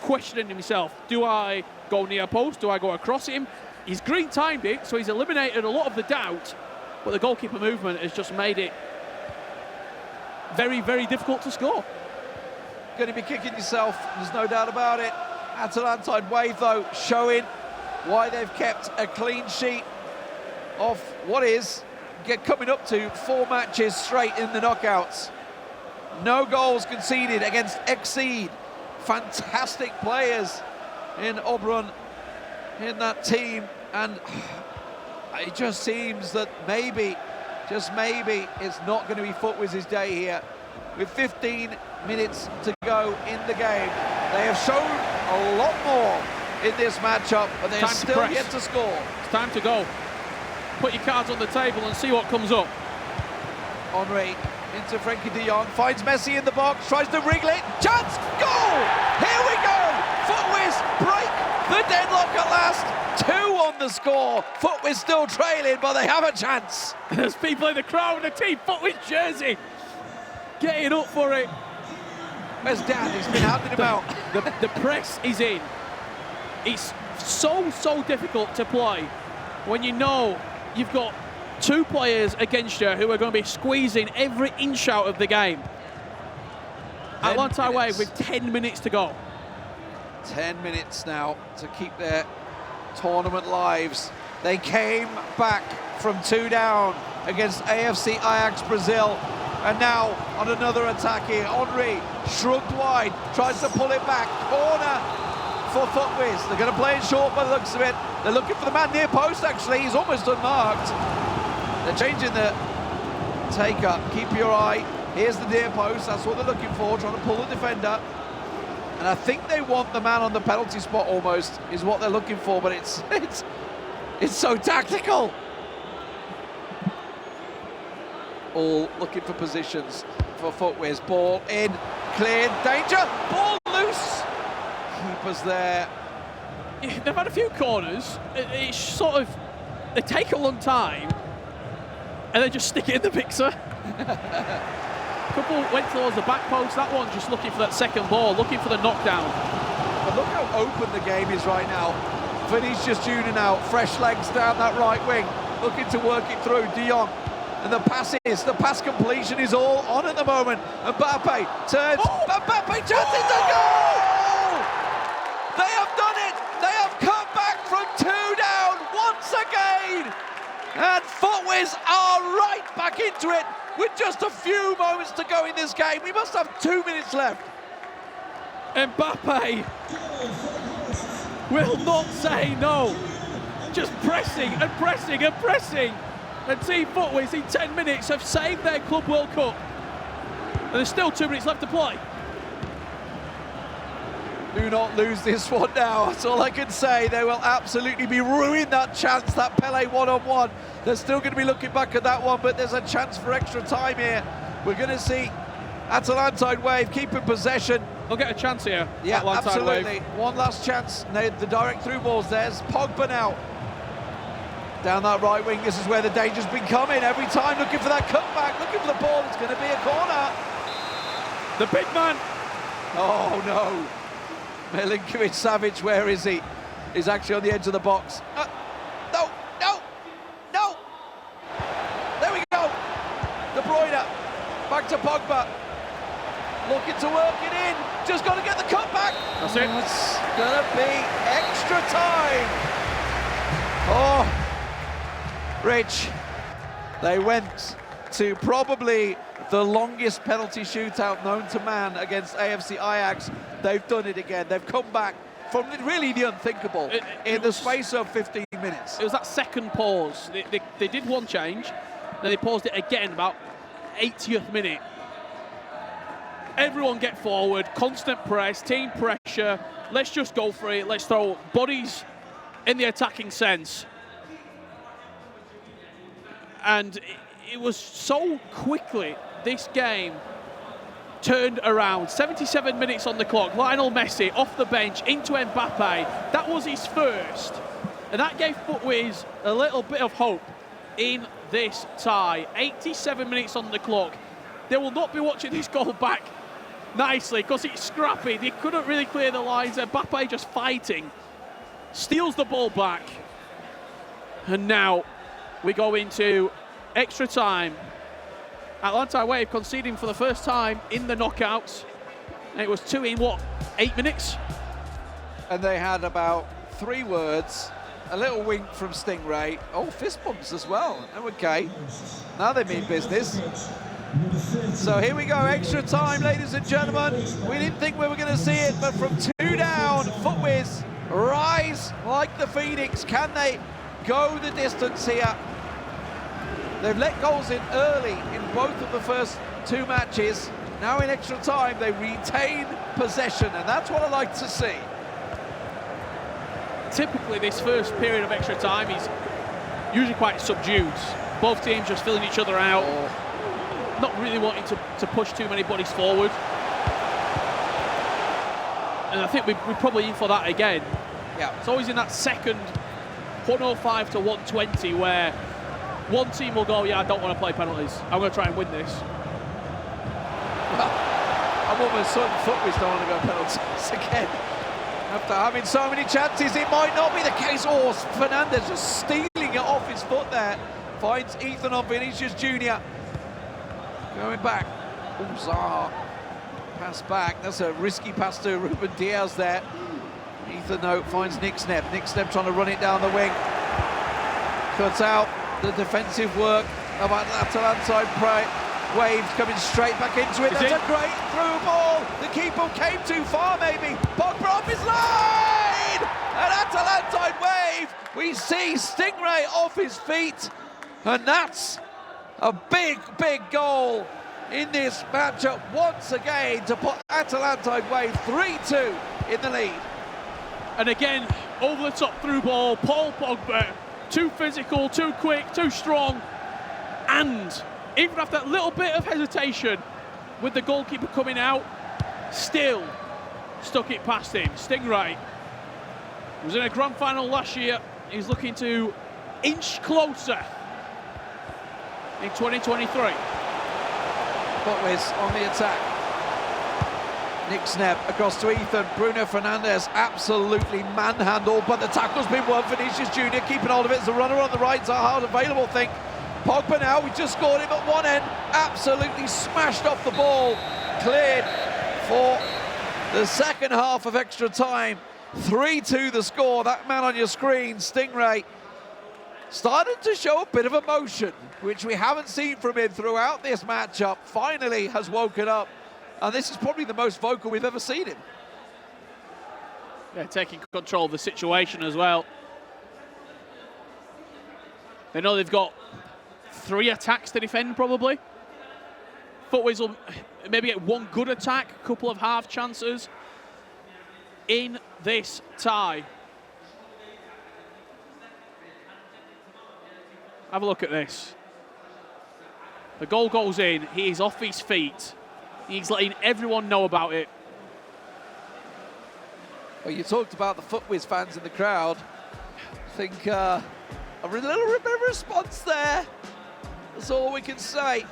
questioning himself. Do I go near post? Do I go across him? He's green timed it, so he's eliminated a lot of the doubt, but the goalkeeper movement has just made it very, very difficult to score. Going to be kicking yourself, there's no doubt about it. Atalantide Wave, though, showing why they've kept a clean sheet of what is coming up to 4 matches straight in the knockouts. No goals conceded against Exceed. Fantastic players in Oberon in that team, and it just seems that maybe, just maybe, it's not going to be FUTWIZ's day here. With 15 minutes to go in the game, they have shown a lot more in this matchup, but they're still yet to score. It's time to go. Put your cards on the table and see what comes up. Henry into Frankie de Jong, finds Messi in the box, tries to wriggle it, chance, goal! Here we go! FUTWIZ break the deadlock at last. 2 on the score. FUTWIZ still trailing, but they have a chance. There's people in the crowd with a Team FUTWIZ jersey getting up for it. Where's Dan? He's been handing him out. The press is in. It's so difficult to play when you know you've got 2 players against you who are going to be squeezing every inch out of the game. Atlantide Wave with 10 minutes to go. 10 minutes now to keep their tournament lives. They came back from 2 down against AFC Ajax Brazil, and now on another attack here. Henry shrugged wide, tries to pull it back. Corner for FUTWIZ. They're going to play it short by the looks of it. They're looking for the man near post, actually. He's almost unmarked. They're changing the take-up. Keep your eye. Here's the near post. That's what they're looking for, trying to pull the defender. And I think they want the man on the penalty spot almost, is what they're looking for, but it's so tactical. All looking for positions for FUTWIZ. Ball in, cleared, danger, ball loose. Keepers there. They've had a few corners. It's sort of, they take a long time and they just stick it in the mixer. Couple went towards the back post. That one just looking for that second ball, looking for the knockdown. But look how open the game is right now. Vinicius Junior now, fresh legs down that right wing, looking to work it through. De Jong. And the pass completion is all on at the moment. Mbappe turns. Mbappe chances to goal! They have done it. They have come back from 2 down once again. And FUTWIZ are right back into it with just a few moments to go in this game. We must have 2 minutes left. Mbappe will not say no. Just pressing and pressing and pressing. And Team FUTWIZ in 10 minutes have saved their Club World Cup. And there's still 2 minutes left to play. Do not lose this one now. That's all I can say. They will absolutely be ruining that chance, that Pele one-on-one. They're still going to be looking back at that one, but there's a chance for extra time here. We're going to see Atalantide Wave keeping possession. They'll get a chance here. Yeah, Atalantide absolutely. Wave. One last chance. The direct through ball's there's Pogba now. Down that right wing, this is where the danger's been coming. Every time looking for that cutback, looking for the ball. It's going to be a corner. The big man. Oh, no. Milinkovic Savic, where is he? He's actually on the edge of the box. No. There we go. De Bruyne, back to Pogba. Looking to work it in. Just got to get the cutback. That's it. It's going to be extra time. Oh, Rich. They went to probably the longest penalty shootout known to man against AFC Ajax. They've done it again. They've come back from really the unthinkable in the space of 15 minutes. It was that second pause. They did one change, then they paused it again about 80th minute. Everyone get forward, constant press, team pressure. Let's just go for it. Let's throw bodies in the attacking sense. And it was so quickly this game turned around. 77 minutes on the clock. Lionel Messi off the bench into Mbappe. That was his first. And that gave FUTWIZ a little bit of hope in this tie. 87 minutes on the clock. They will not be watching this goal back nicely because it's scrappy. They couldn't really clear the lines. Mbappe just fighting. Steals the ball back. And now we go into extra time. Atlantide Wave conceding for the first time in the knockouts. And it was 2 in, 8 minutes? And they had about 3 words. A little wink from Stingray. Oh, fist bumps as well. Okay. Now they mean business. So here we go, extra time, ladies and gentlemen. We didn't think we were going to see it, but from 2 down, FUTWIZ rise like the Phoenix. Can they go the distance here? They've let goals in early in both of the first 2 matches. Now in extra time, they retain possession, and that's what I like to see. Typically, this first period of extra time is usually quite subdued. Both teams just filling each other out, not really wanting to push too many bodies forward. And I think we're probably in for that again. Yeah. It's always in that second 105 to 120 where one team will go, yeah, I don't want to play penalties. I'm going to try and win this. Well, I'm almost certain FUTWIZ don't want to go penalties again. After having so many chances, it might not be the case. Oh, Fernandez just stealing it off his foot there. Finds Ethan on Vinicius Jr. Going back. Oh, Zaha. Pass back. That's a risky pass to Ruben Diaz there. Ethan, though, finds Nick Snep. Nick Snep trying to run it down the wing. Cuts out the defensive work of Atalantide Wave coming straight back into it. That's a great through ball. The keeper came too far, maybe. Pogba off his line! And Atalantide Wave, we see Stingray off his feet. And that's a big, big goal in this matchup once again to put Atalantide Wave 3-2 in the lead. And again, over the top through ball, Paul Pogba, too physical, too quick, too strong. And even after that little bit of hesitation with the goalkeeper coming out, still stuck it past him. Stingray was in a grand final last year. He's looking to inch closer in 2023. FUTWIZ on the attack. Nick Snep across to Ethan. Bruno Fernandes absolutely manhandled, but the tackle's been won. Vinicius Jr. keeping hold of it as a runner on the right. Zaha available, think. Pogba now, we just scored him at one end. Absolutely smashed off the ball. Cleared for the second half of extra time. 3-2 the score. That man on your screen, Stingray, started to show a bit of emotion, which we haven't seen from him throughout this matchup. Finally has woken up. And this is probably the most vocal we've ever seen him. Yeah, taking control of the situation as well. They know they've got 3 attacks to defend, probably. FUTWIZ will maybe get 1 good attack, a couple of half chances. in this tie. Have a look at this. The goal goes in. He is off his feet. He's letting everyone know about it. Well, you talked about the FUTWIZ fans in the crowd. I think a little bit of response there. That's all we can say.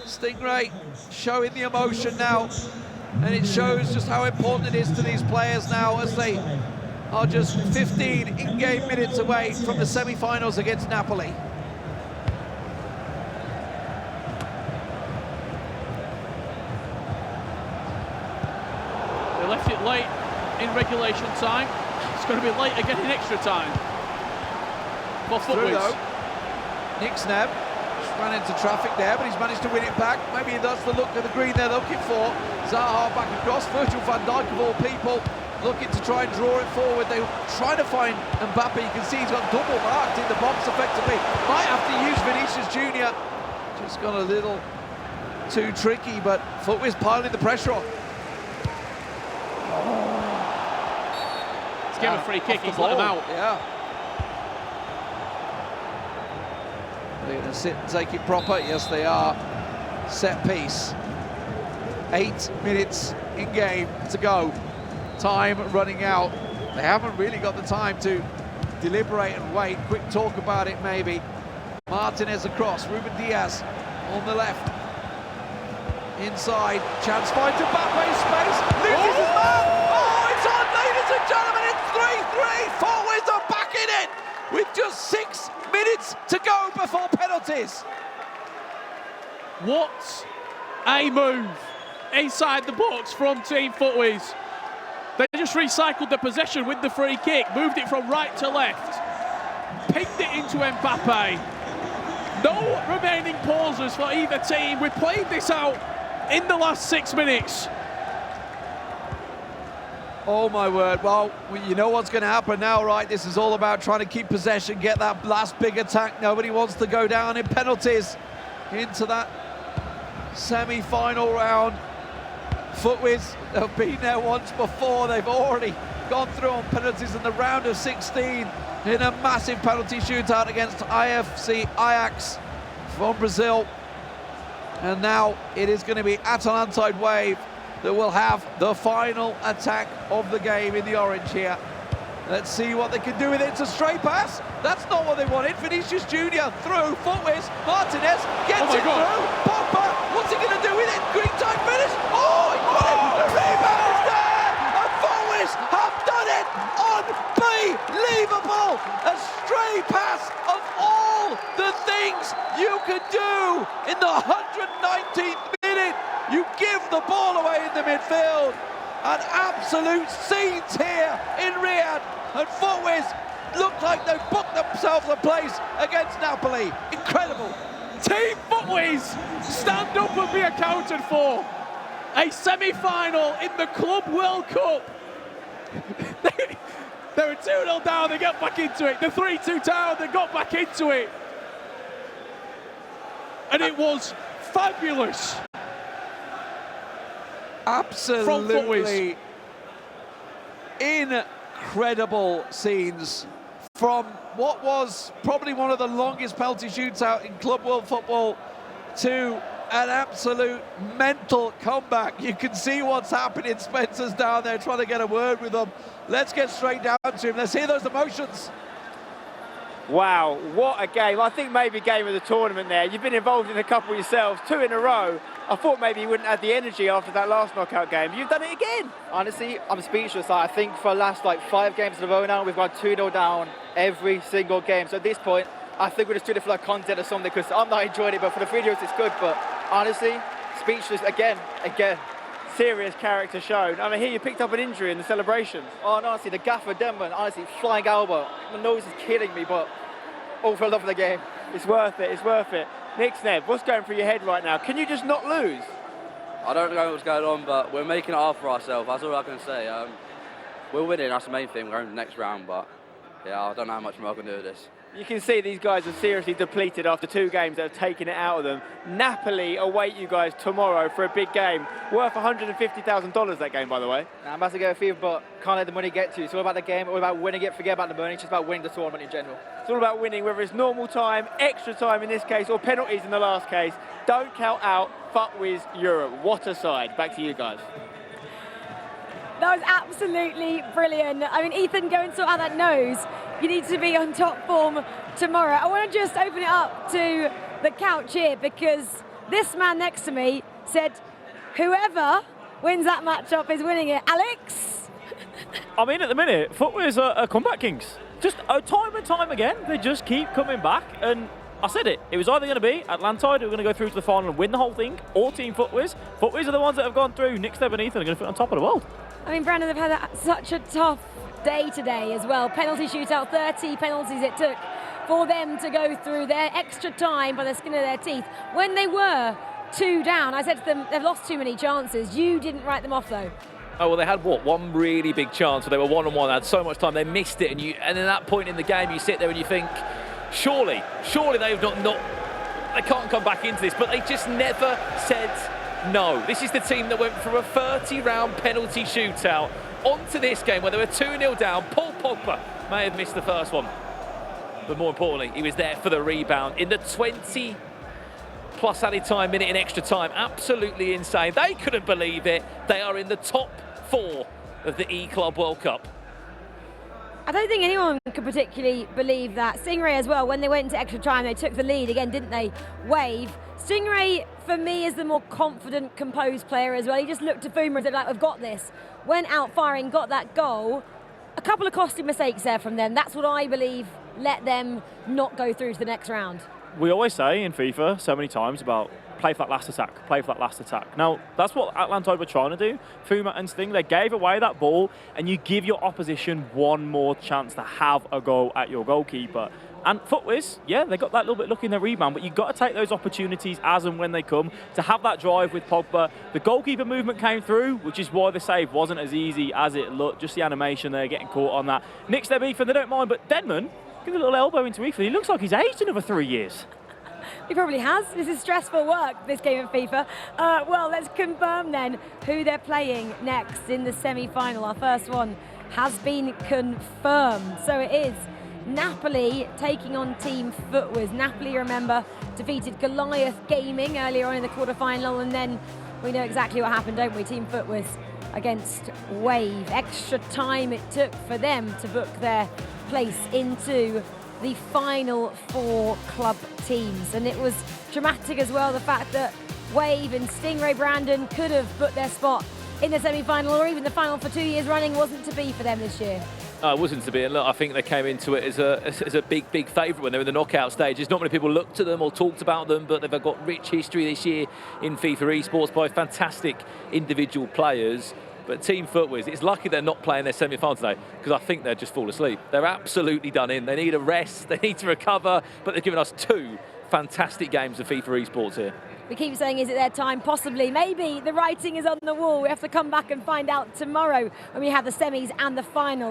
Stingray showing the emotion now, and it shows just how important it is to these players now as they are just 15 in-game minutes away from the semi-finals against Napoli. They left it late in regulation time. It's going to be late again in extra time for FUTWIZ. Nick Sneb ran into traffic there, but he's managed to win it back. Maybe that's the look of the green they're looking for. Zaha back across. Virgil van Dijk of all people looking to try and draw it forward. They're trying to find Mbappe. You can see he's got double marked in the box effectively. Might have to use Vinicius Junior. Just got a little too tricky, but FUTWIZ piling the pressure on. Let's give him a free kick. He's let him out. Yeah. They're going to sit and take it proper. Yes, they are. Set piece. 8 minutes in game to go. Time running out. They haven't really got the time to deliberate and wait. Quick talk about it, maybe. Martinez across. Ruben Diaz on the left. Inside. Chance finds Mbappe space. Loses his man. Oh, it's on, ladies and gentlemen. It's 3-3. FUTWIZ are back in it with just 6 minutes to go before penalties. What a move inside the box from Team FUTWIZ. They just recycled the possession with the free kick, moved it from right to left, pinged it into Mbappe. No remaining pauses for either team. We played this out in the last 6 minutes. Oh my word, well, you know what's going to happen now, right? This is all about trying to keep possession, get that last big attack. Nobody wants to go down in penalties into that semi-final round. FUTWIZ have been there once before. They've already gone through on penalties in the round of 16 in a massive penalty shootout against IFC Ajax from Brazil. And now it is going to be ATLANTIDE Wave that will have the final attack of the game in the orange here. Let's see what they can do with it. It's a stray pass. That's not what they wanted. Vinicius Junior through. FUTWIZ. Martinez gets it through. Pogba. What's he going to do with it? Green time finish. Oh, he got it. The rebound is there. And FUTWIZ have done it. Unbelievable. A stray pass of all the things you can do in the 119th minute. You give the ball away in the midfield. An absolute scenes here in Riyadh. And FUTWIZ look like they've booked themselves a place against Napoli. Incredible. Team FUTWIZ stand up and be accounted for. A semi-final in the Club World Cup. They were 2-0 down, they got back into it. They're 3-2 down, they got back into it. And it was fabulous. Absolutely incredible scenes from what was probably one of the longest penalty shootout in Club World Football to an absolute mental comeback. You can see what's happening. Spencer's down there trying to get a word with them. Let's get straight down to him. Let's hear those emotions. Wow, what a game. I think maybe game of the tournament there. You've been involved in a couple yourselves, 2 in a row. I thought maybe you wouldn't have the energy after that last knockout game. You've done it again. Honestly, I'm speechless. I think for the last 5 games in a row now, we've gone 2-0 down every single game. So at this point, I think we're just doing it for the content or something, because I'm not enjoying it, but for the videos it's good. But honestly, speechless again. Serious character shown. I mean, here you picked up an injury in the celebrations. Oh, no, honestly, the gaffer Denman, honestly, flying elbow. My nose is killing me, but all for love of the game. It's worth it, it's worth it. Nick Sneb, what's going through your head right now? Can you just not lose? I don't know what's going on, but we're making it hard for ourselves. That's all I can say. We're winning, that's the main thing. We're going to the next round, but yeah, I don't know how much more I can do with this. You can see these guys are seriously depleted after 2 games that have taken it out of them. Napoli await you guys tomorrow for a big game. Worth $150,000 that game, by the way. I'm about to go FIFA, but can't let the money get to you. It's all about the game, all about winning it, forget about the money. It's just about winning the tournament in general. It's all about winning, whether it's normal time, extra time in this case, or penalties in the last case. Don't count out FUTWIZ Europe. What a side. Back to you guys. That was absolutely brilliant. I mean, Ethan, go and sort out that nose. You need to be on top form tomorrow. I want to just open it up to the couch here because this man next to me said, whoever wins that matchup is winning it. Alex? I mean, at the minute, FUTWIZ are comeback kings. Just time and time again, they just keep coming back. And I said it was either going to be ATLANTIDE who are going to go through to the final and win the whole thing, or Team FUTWIZ. FUTWIZ are the ones that have gone through. Nick, Steb and Ethan are going to fit on top of the world. I mean, Brandon, they've had such a tough day today as well. Penalty shootout, 30 penalties it took for them to go through their extra time by the skin of their teeth. When they were 2 down, I said to them, they've lost too many chances. You didn't write them off, though. Oh, well, they had, one really big chance where they were one-on-one, they had so much time, they missed it, and at that point in the game, you sit there and you think, surely they've not they can't come back into this, but they just never said no. This is the team that went from a 30-round penalty shootout onto this game where they were 2-0 down. Paul Pogba may have missed the first one, but more importantly, he was there for the rebound in the 20 plus added time minute in extra time. Absolutely insane. They couldn't believe it. They are in the top 4 of the E-Club World Cup. I don't think anyone could particularly believe that. Stingray as well, when they went into extra time, they took the lead again, didn't they? Wave. Stingray, for me, is the more confident, composed player as well. He just looked to Fuma and said, like, we've got this. Went out firing, got that goal. A couple of costly mistakes there from them. That's what I believe let them not go through to the next round. We always say in FIFA so many times about play for that last attack, play for that last attack. Now, that's what ATLANTIDE were trying to do. Fuma and Sting, they gave away that ball, and you give your opposition one more chance to have a go at your goalkeeper. And FUTWIZ, yeah, they got that little bit lucky in their rebound, but you've got to take those opportunities as and when they come to have that drive with Pogba. The goalkeeper movement came through, which is why the save wasn't as easy as it looked. Just the animation there, getting caught on that. Nick, Steb, Ethan, they don't mind, but Denman, give a little elbow into Ethan. He looks like he's aged another 3 years. He probably has. This is stressful work, this game of FIFA. Well, let's confirm then who they're playing next in the semi-final. Our first one has been confirmed. So it is Napoli taking on Team FUTWIZ. Napoli, remember, defeated Goliath Gaming earlier on in the quarterfinal, and then we know exactly what happened, don't we? Team FUTWIZ against Wave. Extra time it took for them to book their place into the final 4 club teams. And it was dramatic as well, the fact that Wave and Stingray Brandon could have put their spot in the semi-final or even the final for 2 years running. Wasn't to be for them this year. No, it wasn't to be, and look, I think they came into it as a big favourite when they were in the knockout stages. Not many people looked at them or talked about them, but they've got rich history this year in FIFA Esports by fantastic individual players. But Team FUTWIZ, it's lucky they're not playing their semi-final today, because I think they'll just fall asleep. They're absolutely done in. They need a rest, they need to recover, but they've given us 2 fantastic games of FIFA Esports here. We keep saying, is it their time? Possibly, maybe. The writing is on the wall. We have to come back and find out tomorrow when we have the semis and the final.